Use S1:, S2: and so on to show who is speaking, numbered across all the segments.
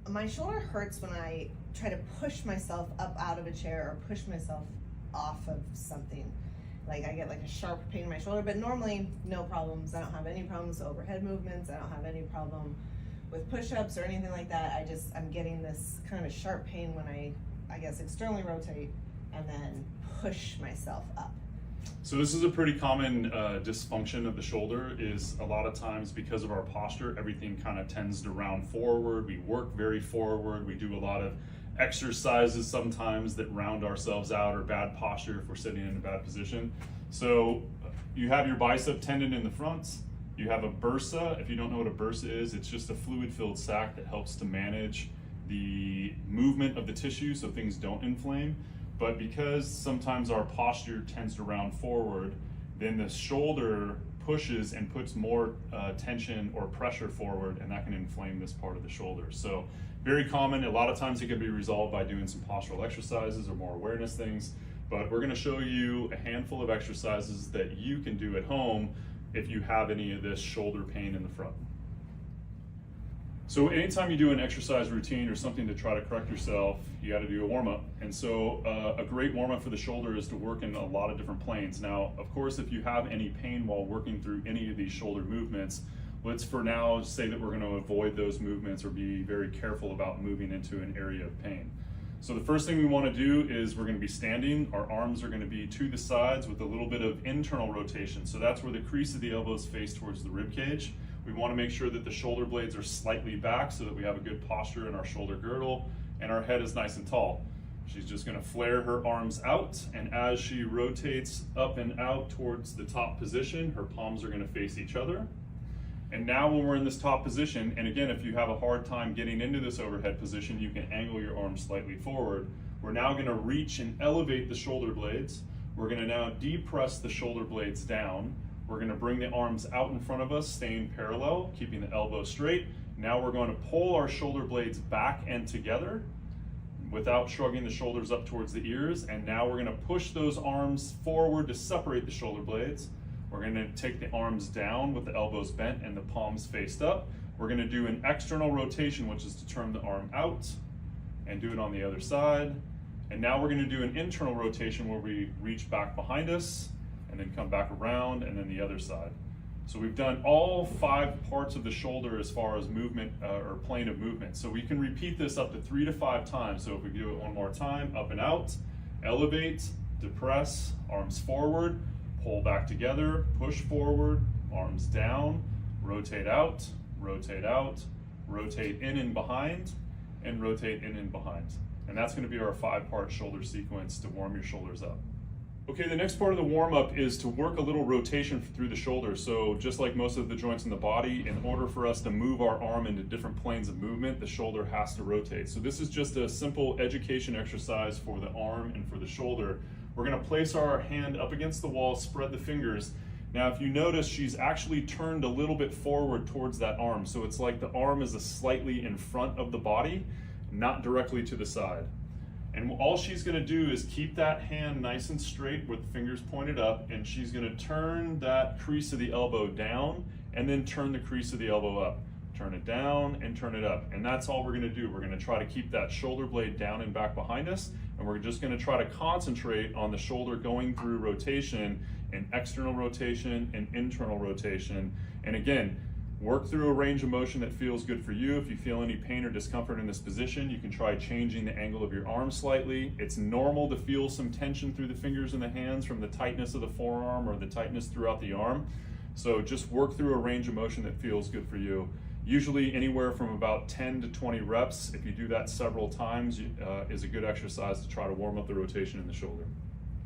S1: My shoulder hurts when I try to push myself up out of a chair or push myself off of something. Like I get like a sharp pain in my shoulder, but normally no problems. I don't have any problems with overhead movements. I don't have any problem with push-ups or anything like that. I'm getting this kind of a sharp pain when I guess externally rotate and then push myself up.
S2: So this is a pretty common dysfunction of the shoulder. Is a lot of times because of our posture, everything kind of tends to round forward. We work very forward. We do a lot of exercises sometimes that round ourselves out, or bad posture if we're sitting in a bad position. So you have your bicep tendon in the front. You have a bursa. If you don't know what a bursa is, it's just a fluid-filled sac that helps to manage the movement of the tissue so things don't inflame. But because sometimes our posture tends to round forward, then the shoulder pushes and puts more tension or pressure forward, and that can inflame this part of the shoulder. So very common. A lot of times it can be resolved by doing some postural exercises or more awareness things, but we're going to show you a handful of exercises that you can do at home if you have any of this shoulder pain in the front. So anytime you do an exercise routine or something to try to correct yourself, you got to do a warm-up. And so a great warm-up for the shoulder is to work in a lot of different planes. Now, of course, if you have any pain while working through any of these shoulder movements, let's for now say that we're going to avoid those movements or be very careful about moving into an area of pain. So the first thing we want to do is we're going to be standing. Our arms are going to be to the sides with a little bit of internal rotation. So that's where the crease of the elbows face towards the rib cage. We want to make sure that the shoulder blades are slightly back so that we have a good posture in our shoulder girdle and our head is nice and tall. She's just going to flare her arms out, and as she rotates up and out towards the top position, her palms are going to face each other. And now when we're in this top position, and again, if you have a hard time getting into this overhead position, you can angle your arms slightly forward. We're now going to reach and elevate the shoulder blades. We're going to now depress the shoulder blades down. We're going to bring the arms out in front of us, staying parallel, keeping the elbow straight. Now we're going to pull our shoulder blades back and together without shrugging the shoulders up towards the ears. And now we're going to push those arms forward to separate the shoulder blades. We're going to take the arms down with the elbows bent and the palms faced up. We're going to do an external rotation, which is to turn the arm out, and do it on the other side. And now we're going to do an internal rotation where we reach back behind us and then come back around, and then the other side. So we've done all 5 parts of the shoulder as far as movement or plane of movement. So we can repeat this up to 3 to 5 times. So if we do it one more time, up and out, elevate, depress, arms forward, pull back together, push forward, arms down, rotate out, rotate out, rotate in and behind, and rotate in and behind. And that's going to be our 5-part shoulder sequence to warm your shoulders up. Okay, the next part of the warm-up is to work a little rotation through the shoulder. So just like most of the joints in the body, in order for us to move our arm into different planes of movement, the shoulder has to rotate. So this is just a simple education exercise for the arm and for the shoulder. We're going to place our hand up against the wall, spread the fingers. Now if you notice, she's actually turned a little bit forward towards that arm. So it's like the arm is slightly in front of the body, not directly to the side. And all she's going to do is keep that hand nice and straight with the fingers pointed up, and she's going to turn that crease of the elbow down and then turn the crease of the elbow up. Turn it down and turn it up. And that's all we're going to do. We're going to try to keep that shoulder blade down and back behind us, and we're just going to try to concentrate on the shoulder going through rotation and external rotation and internal rotation. And again, work through a range of motion that feels good for you. If you feel any pain or discomfort in this position, you can try changing the angle of your arm slightly. It's normal to feel some tension through the fingers and the hands from the tightness of the forearm or the tightness throughout the arm. So just work through a range of motion that feels good for you. Usually anywhere from about 10 to 20 reps, if you do that several times, is a good exercise to try to warm up the rotation in the shoulder.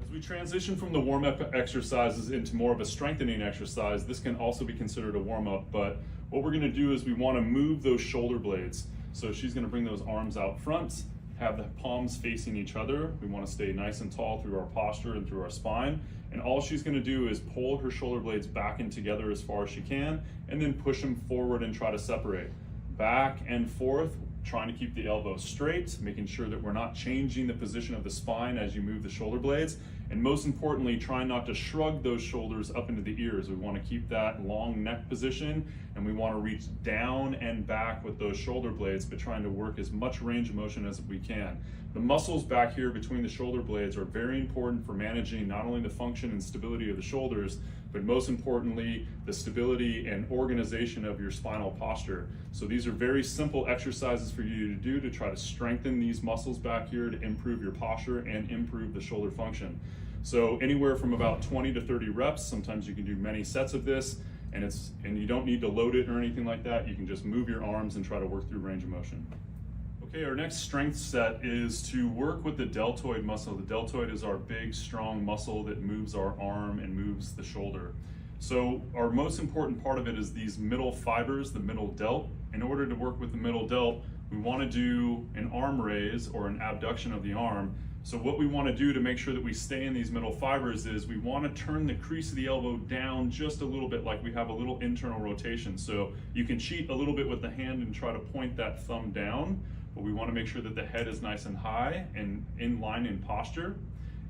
S2: As we transition from the warm-up exercises into more of a strengthening exercise, this can also be considered a warm-up, but what we're going to do is we want to move those shoulder blades. So she's going to bring those arms out front, have the palms facing each other. We want to stay nice and tall through our posture and through our spine, and all she's going to do is pull her shoulder blades back in together as far as she can, and then push them forward and try to separate. Back and forth, trying to keep the elbow straight, making sure that we're not changing the position of the spine as you move the shoulder blades, and most importantly, trying not to shrug those shoulders up into the ears. We want to keep that long neck position, and we want to reach down and back with those shoulder blades, but trying to work as much range of motion as we can. The muscles back here between the shoulder blades are very important for managing not only the function and stability of the shoulders, but most importantly, the stability and organization of your spinal posture. So these are very simple exercises for you to do to try to strengthen these muscles back here to improve your posture and improve the shoulder function. So anywhere from about 20 to 30 reps, sometimes you can do many sets of this, and you don't need to load it or anything like that. You can just move your arms and try to work through range of motion. Okay, our next strength set is to work with the deltoid muscle. The deltoid is our big, strong muscle that moves our arm and moves the shoulder. So our most important part of it is these middle fibers, the middle delt. In order to work with the middle delt, we want to do an arm raise or an abduction of the arm. So what we want to do to make sure that we stay in these middle fibers is we want to turn the crease of the elbow down just a little bit, like we have a little internal rotation. So you can cheat a little bit with the hand and try to point that thumb down, but we want to make sure that the head is nice and high and in line in posture.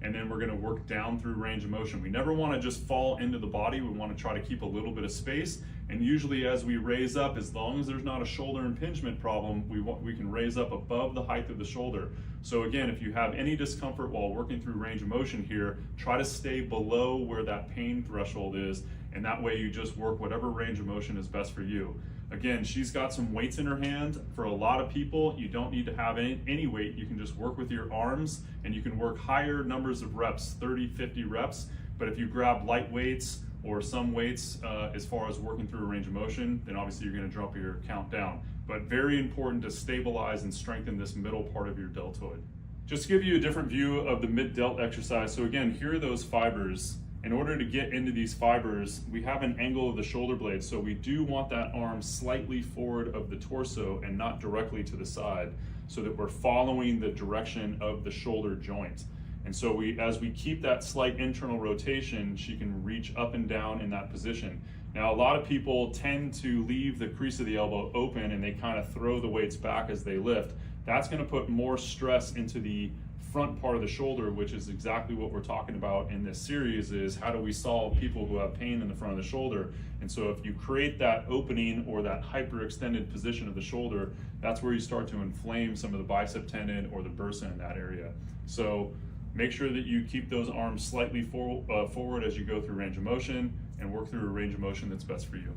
S2: And then we're going to work down through range of motion. We never want to just fall into the body. We want to try to keep a little bit of space. And usually as we raise up, as long as there's not a shoulder impingement problem, we can raise up above the height of the shoulder. So again, if you have any discomfort while working through range of motion here, try to stay below where that pain threshold is. And that way you just work whatever range of motion is best for you. Again, she's got some weights in her hand. For a lot of people, you don't need to have any weight. You can just work with your arms, and you can work higher numbers of reps, 30, 50 reps. But if you grab light weights or some weights as far as working through a range of motion, then obviously you're gonna drop your count down. But very important to stabilize and strengthen this middle part of your deltoid. Just to give you a different view of the mid-delt exercise. So again, here are those fibers. In order to get into these fibers, we have an angle of the shoulder blade, so we do want that arm slightly forward of the torso and not directly to the side, so that we're following the direction of the shoulder joint. And so as we keep that slight internal rotation, she can reach up and down in that position. Now, a lot of people tend to leave the crease of the elbow open and they kind of throw the weights back as they lift. That's going to put more stress into the front part of the shoulder, which is exactly what we're talking about in this series, is how do we solve people who have pain in the front of the shoulder. And so if you create that opening or that hyperextended position of the shoulder, that's where you start to inflame some of the bicep tendon or the bursa in that area. So make sure that you keep those arms slightly forward as you go through range of motion, and work through a range of motion that's best for you.